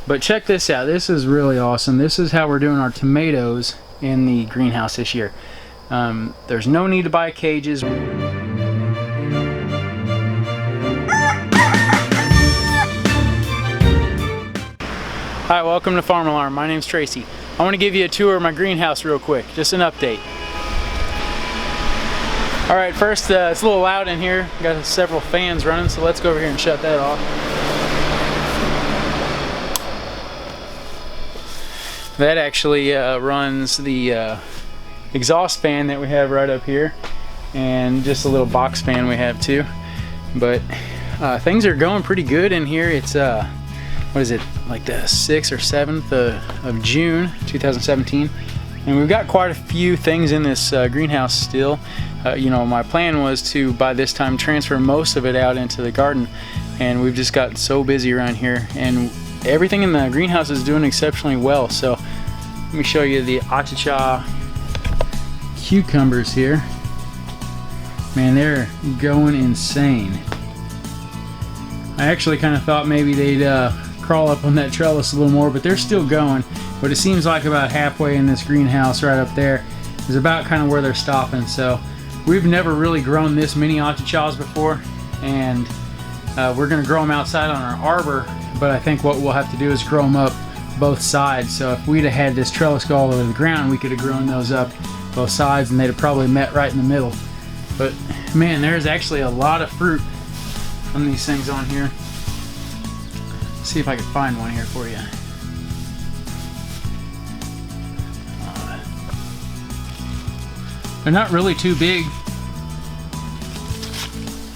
But check this out. This is really awesome. This is how we're doing our tomatoes in the greenhouse this year. There's no need to buy cages. Hi, welcome to Farm Alarm. My name's Tracy. I want to give you a tour of my greenhouse real quick, just an update. Alright, first it's a little loud in here. Got several fans running, so let's go over here and shut that off. That actually runs the exhaust fan that we have right up here, and just a little box fan we have too. But things are going pretty good in here. It's what is it, like the 6th or 7th of June 2017, and we've got quite a few things in this greenhouse still. You know, my plan was to by this time transfer most of it out into the garden, and we've just got so busy around here, and everything in the greenhouse is doing exceptionally well. So let me show you the achicha cucumbers here. Man, they're going insane. I actually kind of thought maybe they'd crawl up on that trellis a little more, but they're still going. But it seems like about halfway in this greenhouse right up there is about kind of where they're stopping. So we've never really grown this many achichas before, and we're going to grow them outside on our arbor, but I think what we'll have to do is grow them up both sides. So if we'd have had this trellis go all over the ground, we could have grown those up both sides, and they'd have probably met right in the middle. But man, there's actually a lot of fruit on these things on here. Let's see if I can find one here for you. They're not really too big.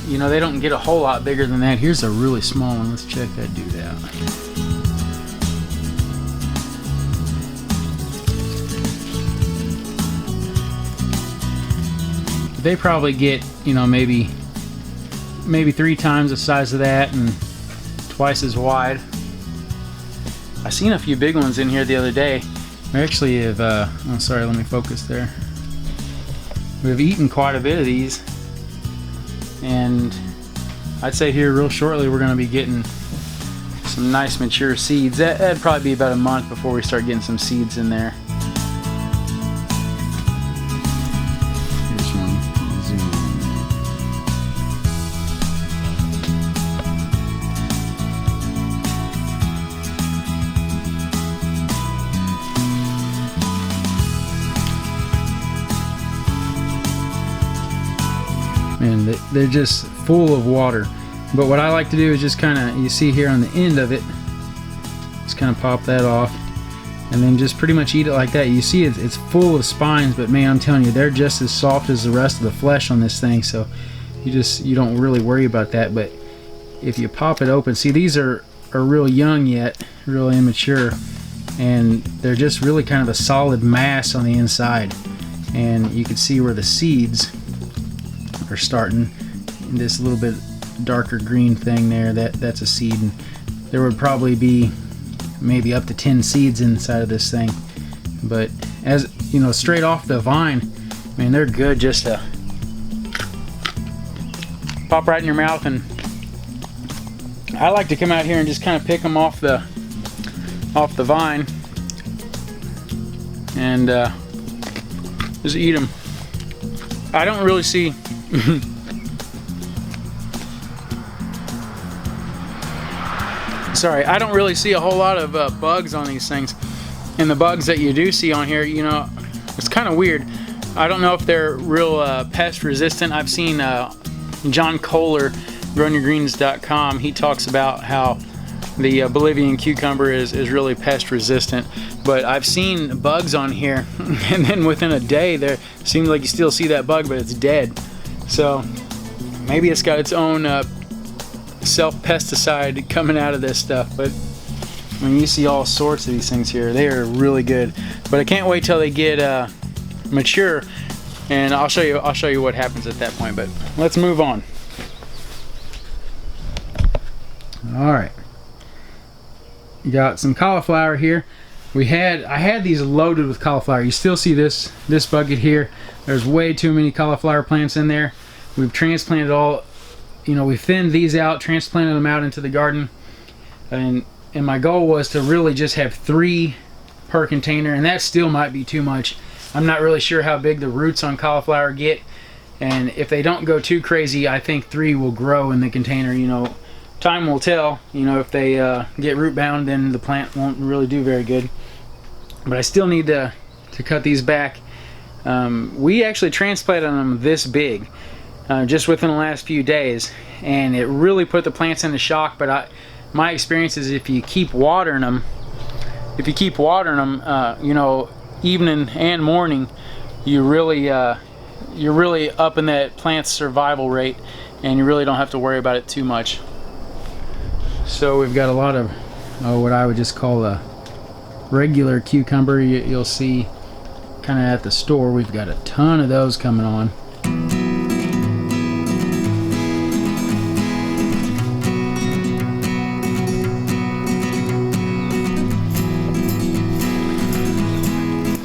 You know, they don't get a whole lot bigger than that. Here's a really small one. Let's check that dude out. They probably get, you know, maybe 3 times the size of that and twice as wide. I seen a few big ones in here the other day. We actually have, oh sorry, let me focus there. We've eaten quite a bit of these, and I'd say here real shortly we're going to be getting some nice mature seeds. That'd probably be about a month before we start getting some seeds in there. Here's one. Zoom in. And they're just full of water. But what I like to do is just kind of, you see here on the end of it, just kind of pop that off, and then just pretty much eat it like that. You see it's full of spines, but man, I'm telling you, they're just as soft as the rest of the flesh on this thing, so you don't really worry about that. But if you pop it open, see, these are real young yet, real immature, and they're just really kind of a solid mass on the inside. And you can see where the seeds are starting. This little bit darker green thing there, that's a seed, and there would probably be maybe up to 10 seeds inside of this thing. But as you know, straight off the vine, man, they're good just to pop right in your mouth. And I like to come out here and just kind of pick them off the vine and just eat them. I don't really see sorry, I don't really see a whole lot of bugs on these things. And the bugs that you do see on here, you know, it's kind of weird. I don't know if they're real pest resistant. I've seen John Kohler, growingyourgreens.com, he talks about how the Bolivian cucumber is really pest resistant. But I've seen bugs on here, and then within a day, there seems like you still see that bug, but it's dead. So maybe it's got its own self-pesticide coming out of this stuff. But when you see all sorts of these things here, they are really good. But I can't wait till they get mature, and I'll show you what happens at that point. But let's move on. All right, you got some cauliflower here. I had these loaded with cauliflower. You still see this bucket here. There's way too many cauliflower plants in there. We've transplanted all, you know, we thinned these out, transplanted them out into the garden, and and my goal was to really just have 3 per container, and that still might be too much. I'm not really sure how big the roots on cauliflower get, and if they don't go too crazy, I think 3 will grow in the container. You know, time will tell. You know, if they get root bound, then the plant won't really do very good. But I still need to cut these back. We actually transplanted them this big just within the last few days, and it really put the plants into shock. But my experience is if you keep watering them, you know, evening and morning, you're really up in that plant's survival rate, and you really don't have to worry about it too much. So we've got a lot of what I would just call a regular cucumber. You'll see kind of at the store, we've got a ton of those coming on.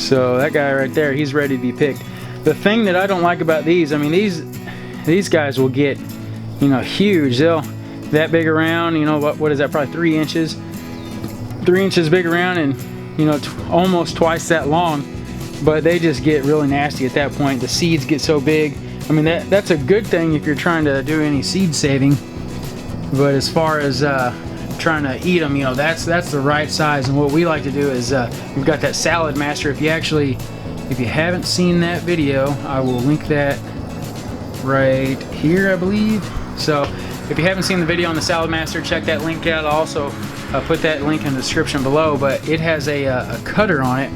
So that guy right there, he's ready to be picked. The thing that I don't like about these, I mean, these guys will get, you know, huge. They'll that big around, you know, what is that, probably 3 inches. 3 inches big around, and you know, almost twice that long. But they just get really nasty at that point. The seeds get so big. I mean, that's a good thing if you're trying to do any seed saving. But as far as trying to eat them, you know, that's the right size. And what we like to do is we've got that Salad Master. If you haven't seen that video, I will link that right here, I believe. So if you haven't seen the video on the Salad Master, check that link out. I'll also put that link in the description below. But it has a cutter on it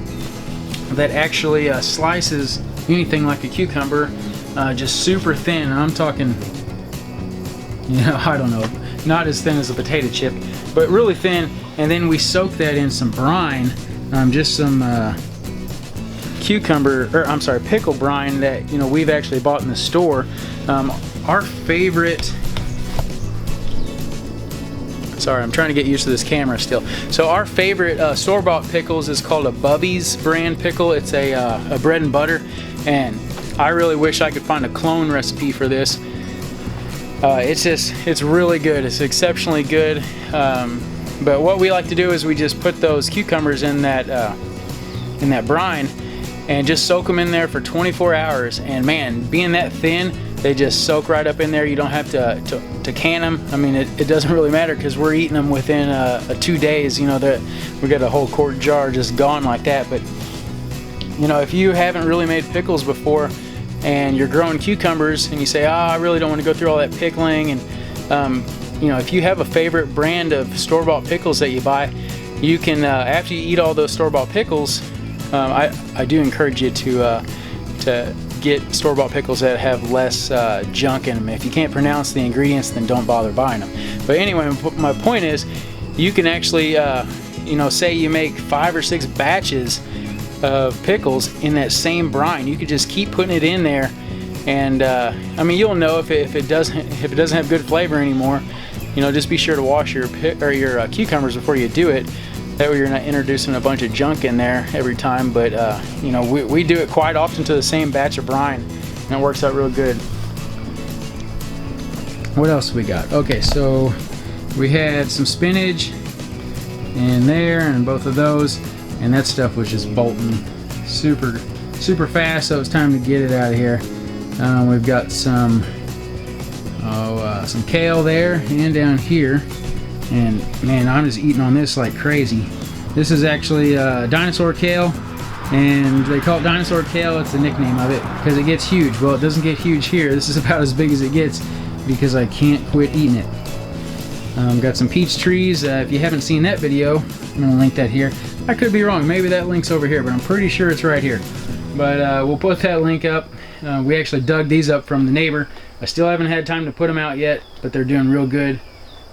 that actually slices anything like a cucumber just super thin. And I'm talking, you know, I don't know, not as thin as a potato chip, but really thin. And then we soak that in some brine, just some pickle brine that, you know, we've actually bought in the store. Our favorite, sorry, I'm trying to get used to this camera still. So our favorite store-bought pickles is called a Bubby's brand pickle. It's a bread and butter, and I really wish I could find a clone recipe for this. It's really good. It's exceptionally good. But what we like to do is we just put those cucumbers in that brine and just soak them in there for 24 hours. And man, being that thin, they just soak right up in there. You don't have to can them. I mean, it doesn't really matter because we're eating them within 2 days. You know, we got a whole quart jar just gone like that. But you know, if you haven't really made pickles before and you're growing cucumbers and you say, I really don't want to go through all that pickling, and you know, if you have a favorite brand of store-bought pickles that you buy, you can after you eat all those store-bought pickles, I do encourage you to get store-bought pickles that have less junk in them. If you can't pronounce the ingredients, then don't bother buying them. But anyway, my point is, you can actually, you know, say you make 5 or 6 batches of pickles in that same brine. You could just keep putting it in there, and I mean, you'll know if it doesn't have good flavor anymore. You know, just be sure to wash your cucumbers before you do it. That way you're not introducing a bunch of junk in there every time. But you know, we do it quite often to the same batch of brine, and it works out real good. What else we got? Okay, so we had some spinach in there, and both of those, and that stuff was just bolting super fast, so it's time to get it out of here. We've got some kale there and down here, and man, I'm just eating on this like crazy. This is actually dinosaur kale, and they call it dinosaur kale. It's the nickname of it because it gets huge. Well, it doesn't get huge here. This is about as big as it gets because I can't quit eating it. Got some peach trees. If you haven't seen that video, I'm gonna link that here. I could be wrong, maybe that link's over here, but I'm pretty sure it's right here. But we'll put that link up. We actually dug these up from the neighbor. I still haven't had time to put them out yet, but they're doing real good.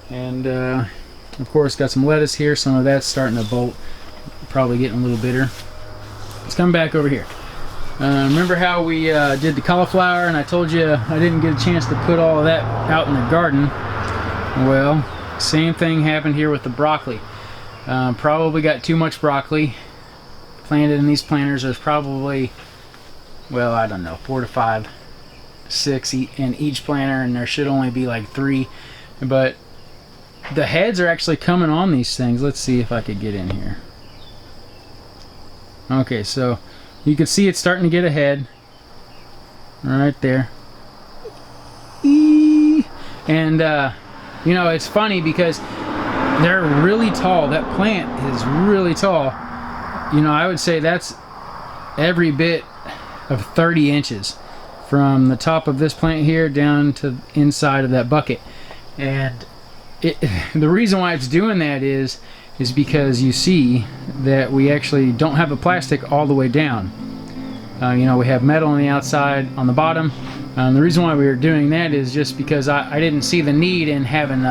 And of course, got some lettuce here. Some of that's starting to bolt, probably getting a little bitter. Let's come back over here. Remember how we did the cauliflower, and I told you I didn't get a chance to put all of that out in the garden? Well, same thing happened here with the broccoli. Probably got too much broccoli planted in these planters. There's probably, well, I don't know, 4 to 5, 6 in each planter, and there should only be like 3. But the heads are actually coming on these things. Let's see if I could get in here. Okay, so you can see it's starting to get a head right there. And you know, it's funny because they're really tall. That plant is really tall. You know, I would say that's every bit of 30 inches from the top of this plant here down to inside of that bucket. And the reason why it's doing that is because you see that we actually don't have a plastic all the way down. You know, we have metal on the outside, on the bottom. The reason why we were doing that is just because I didn't see the need in having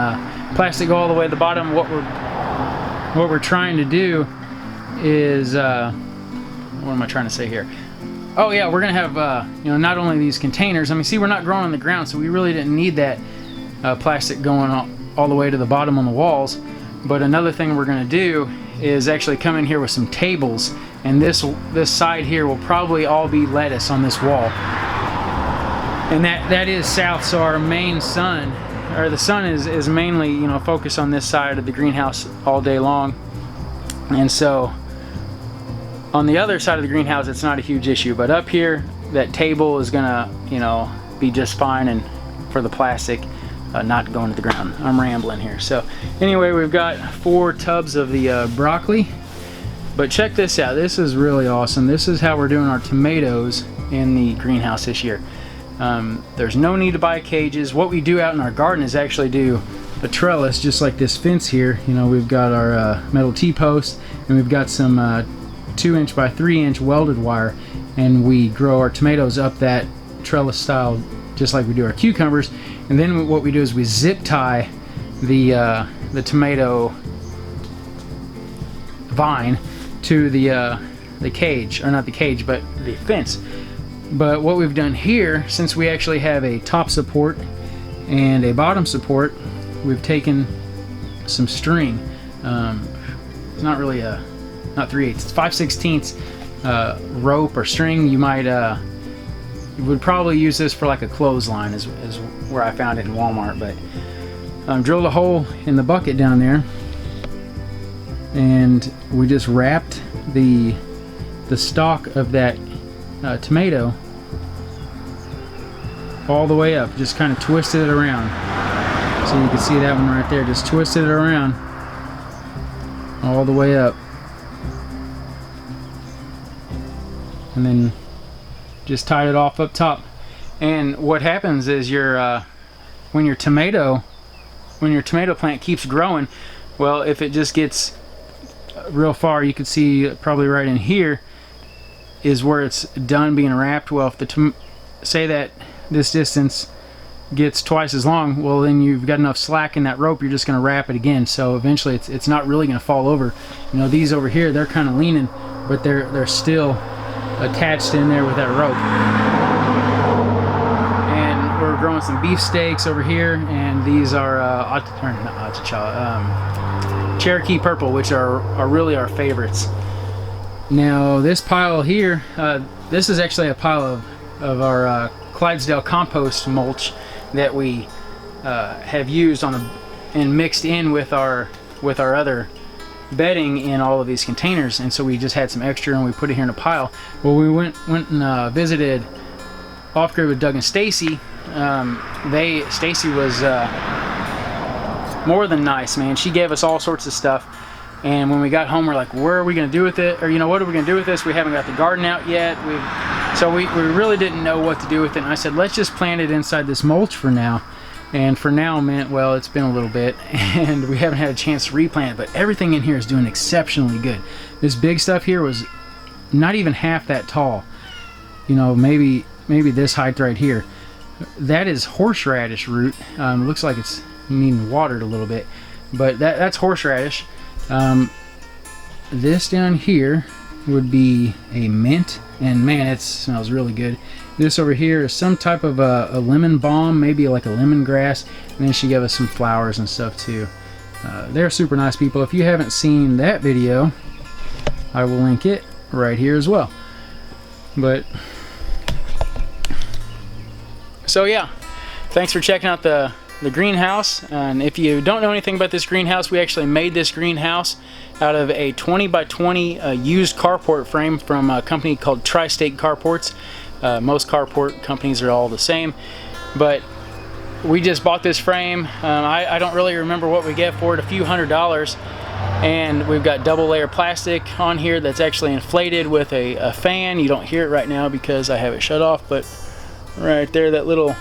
plastic go all the way to the bottom. What we're trying to do is, what am I trying to say here? Oh yeah, we're gonna have you know, not only these containers. I mean, see, we're not growing on the ground, so we really didn't need that plastic going all the way to the bottom on the walls. But another thing we're gonna do is actually come in here with some tables, and this side here will probably all be lettuce on this wall. And that is south, so our main sun, or the sun is mainly, you know, focused on this side of the greenhouse all day long. And so on the other side of the greenhouse, it's not a huge issue, but up here, that table is gonna, you know, be just fine, and for the plastic not going to the ground. I'm rambling here. So anyway, we've got 4 tubs of the broccoli, but check this out. This is really awesome. This is how we're doing our tomatoes in the greenhouse this year. There's no need to buy cages. What we do out in our garden is actually do a trellis, just like this fence here. You know, we've got our metal T-post, and we've got some 2-inch by 3-inch welded wire, and we grow our tomatoes up that trellis style, just like we do our cucumbers. And then what we do is we zip tie the tomato vine to the cage, or not the cage, but the fence. But what we've done here, since we actually have a top support and a bottom support, we've taken some string. It's not really not 3/8, it's 5/16 rope or string. You might you would probably use this for like a clothesline, is where I found it in Walmart. But drilled a hole in the bucket down there, and we just wrapped the stalk of that tomato all the way up, just kind of twisted it around. So you can see that one right there, just twisted it around all the way up, and then just tied it off up top. And what happens is when your tomato plant keeps growing, well, if it just gets real far, you can see probably right in here is where it's done being wrapped. Well, if say that this distance gets twice as long, well, then you've got enough slack in that rope, you're just going to wrap it again. So eventually it's not really going to fall over. You know, these over here, they're kind of leaning, but they're still attached in there with that rope. And we're growing some beef steaks over here, and these are Cherokee purple, which are really our favorites. Now this pile here, this is actually a pile of our Clydesdale compost mulch that we have used and mixed in with our other bedding in all of these containers, and so we just had some extra and we put it here in a pile. Well, we went and visited off grid with Doug and Stacy. Stacy was more than nice, man. She gave us all sorts of stuff, and when we got home, we're like, where are we going to do with it? Or, you know, what are we going to do with this? We haven't got the garden out yet. So we really didn't know what to do with it, and I said, let's just plant it inside this mulch for now. And for now meant, well, it's been a little bit, and we haven't had a chance to replant it, but everything in here is doing exceptionally good. This big stuff here was not even half that tall. You know, maybe this height right here. That is horseradish root. Looks like it's needing watered a little bit, but that's horseradish. This down here would be a mint, and man, it smells really good. This over here is some type of a lemon balm, maybe like a lemongrass, and then she gave us some flowers and stuff too. They're super nice people. If you haven't seen that video, I will link it right here as well. But so yeah, thanks for checking out the the greenhouse. And if you don't know anything about this greenhouse, we actually made this greenhouse out of a 20 by 20 used carport frame from a company called Tri-State Carports. Most carport companies are all the same, but we just bought this frame. I don't really remember what we get for it, a few $100s. And we've got double layer plastic on here that's actually inflated with a fan. You don't hear it right now because I have it shut off, but right there, that little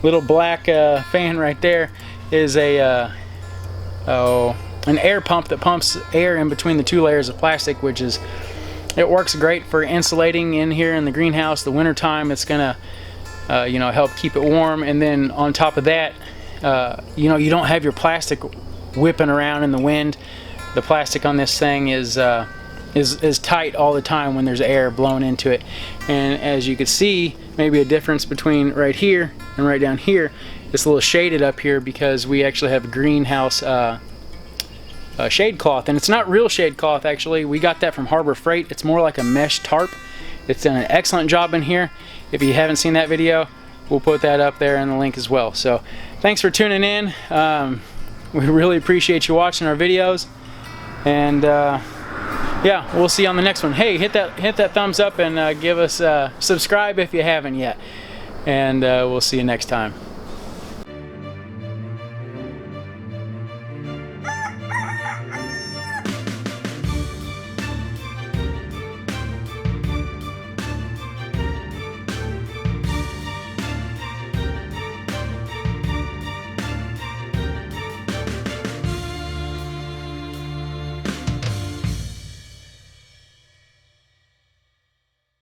little black fan right there is an air pump that pumps air in between the two layers of plastic, which is, it works great for insulating in here in the greenhouse. The winter time, it's gonna you know, help keep it warm. And then on top of that, you know, you don't have your plastic whipping around in the wind. The plastic on this thing is tight all the time when there's air blowing into it. And as you can see, maybe a difference between right here and right down here, it's a little shaded up here because we actually have a greenhouse shade cloth, and it's not real shade cloth actually. We got that from Harbor Freight. It's more like a mesh tarp. It's done an excellent job in here. If you haven't seen that video, we'll put that up there in the link as well. So thanks for tuning in. We really appreciate you watching our videos, and yeah, we'll see you on the next one. Hey, hit that thumbs up and give us subscribe if you haven't yet, and we'll see you next time.